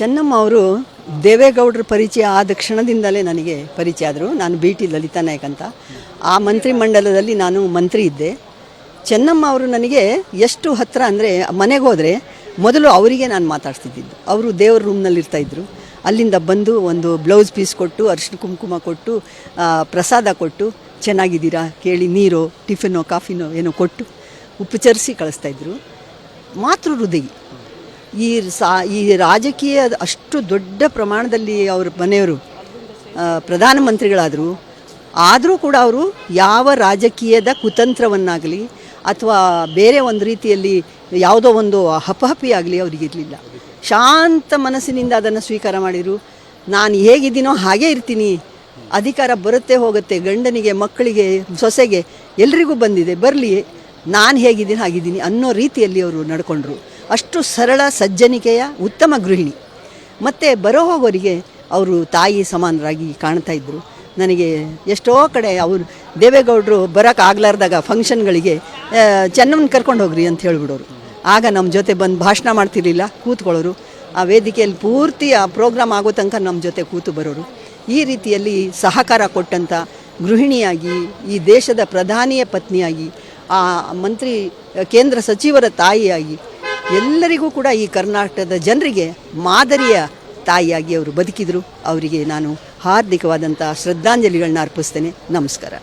ಚೆನ್ನಮ್ಮ ಅವರು ದೇವೇಗೌಡರ ಪರಿಚಯ ಆದ ಕ್ಷಣದಿಂದಲೇ ನನಗೆ ಪರಿಚಯ ಆದರು. ನಾನು ಬಿ ಟಿ ಲಲಿತಾ ನಾಯಕ್ ಅಂತ, ಆ ಮಂತ್ರಿಮಂಡಲದಲ್ಲಿ ನಾನು ಮಂತ್ರಿ ಇದ್ದೆ. ಚೆನ್ನಮ್ಮ ಅವರು ನನಗೆ ಎಷ್ಟು ಹತ್ತಿರ ಅಂದರೆ, ಮನೆಗೆ ಹೋದರೆ ಮೊದಲು ಅವರಿಗೆ ನಾನು ಮಾತಾಡ್ತಿದ್ದಿದ್ದು. ಅವರು ದೇವ್ರ ರೂಮ್ನಲ್ಲಿ ಇರ್ತಾಯಿದ್ರು. ಅಲ್ಲಿಂದ ಬಂದು ಒಂದು ಬ್ಲೌಸ್ ಪೀಸ್ ಕೊಟ್ಟು, ಅರಿಶಿನ ಕುಂಕುಮ ಕೊಟ್ಟು, ಪ್ರಸಾದ ಕೊಟ್ಟು, ಚೆನ್ನಾಗಿದ್ದೀರಾ ಕೇಳಿ ನೀರೋ ಟಿಫಿನೋ ಕಾಫಿನೋ ಏನೋ ಕೊಟ್ಟು ಉಪಚರಿಸಿ ಕಳಿಸ್ತಾಯಿದ್ರು. ಮಾತೃ ಹೃದಯ. ಈ ರಾಜಕೀಯ ಅಷ್ಟು ದೊಡ್ಡ ಪ್ರಮಾಣದಲ್ಲಿ ಅವ್ರ ಮನೆಯವರು ಪ್ರಧಾನಮಂತ್ರಿಗಳಾದರು. ಆದರೂ ಕೂಡ ಅವರು ಯಾವ ರಾಜಕೀಯದ ಕುತಂತ್ರವನ್ನಾಗಲಿ ಅಥವಾ ಬೇರೆ ಒಂದು ರೀತಿಯಲ್ಲಿ ಯಾವುದೋ ಒಂದು ಹಪಹಪಿ ಆಗಲಿ ಅವರಿಗಿರಲಿಲ್ಲ. ಶಾಂತ ಮನಸ್ಸಿನಿಂದ ಅದನ್ನು ಸ್ವೀಕಾರ ಮಾಡಿದರು. ನಾನು ಹೇಗಿದ್ದೀನೋ ಹಾಗೇ ಇರ್ತೀನಿ, ಅಧಿಕಾರ ಬರುತ್ತೆ ಹೋಗುತ್ತೆ, ಗಂಡನಿಗೆ ಮಕ್ಕಳಿಗೆ ಸೊಸೆಗೆ ಎಲ್ರಿಗೂ ಬಂದಿದೆ, ಬರಲಿ, ನಾನು ಹೇಗಿದ್ದೀನಿ ಹಾಗಿದ್ದೀನಿ ಅನ್ನೋ ರೀತಿಯಲ್ಲಿ ಅವರು ನಡ್ಕೊಂಡ್ರು. ಅಷ್ಟು ಸರಳ ಸಜ್ಜನಿಕೆಯ ಉತ್ತಮ ಗೃಹಿಣಿ. ಮತ್ತು ಬರೋ ಹೋಗೋರಿಗೆ ಅವರು ತಾಯಿ ಸಮಾನರಾಗಿ ಕಾಣ್ತಾಯಿದ್ರು. ನನಗೆ ಎಷ್ಟೋ ಕಡೆ ಅವರು ದೇವೇಗೌಡರು ಬರೋಕ್ಕಾಗಲಾರ್ದಾಗ ಫಂಕ್ಷನ್ಗಳಿಗೆ ಚೆನ್ನಮ್ಮನ ಕರ್ಕೊಂಡು ಹೋಗ್ರಿ ಅಂತ ಹೇಳಿಬಿಡೋರು. ಆಗ ನಮ್ಮ ಜೊತೆ ಬಂದು ಭಾಷಣ ಮಾಡ್ತಿರ್ಲಿಲ್ಲ, ಕೂತ್ಕೊಳ್ಳೋರು. ಆ ವೇದಿಕೆಯಲ್ಲಿ ಪೂರ್ತಿ ಆ ಪ್ರೋಗ್ರಾಮ್ ಆಗೋ ತನಕ ನಮ್ಮ ಜೊತೆ ಕೂತು ಬರೋರು. ಈ ರೀತಿಯಲ್ಲಿ ಸಹಕಾರ ಕೊಟ್ಟಂಥ ಗೃಹಿಣಿಯಾಗಿ, ಈ ದೇಶದ ಪ್ರಧಾನಿಯ ಪತ್ನಿಯಾಗಿ, ಆ ಮಂತ್ರಿ ಕೇಂದ್ರ ಸಚಿವರ ತಾಯಿಯಾಗಿ, ಎಲ್ಲರಿಗೂ ಕೂಡ ಈ ಕರ್ನಾಟಕದ ಜನರಿಗೆ ಮಾದರಿಯ ತಾಯಿಯಾಗಿ ಅವರು ಬದುಕಿದರು. ಅವರಿಗೆ ನಾನು ಹಾರ್ದಿಕವಾದಂಥ ಶ್ರದ್ಧಾಂಜಲಿಗಳನ್ನ ಅರ್ಪಿಸ್ತೇನೆ. ನಮಸ್ಕಾರ.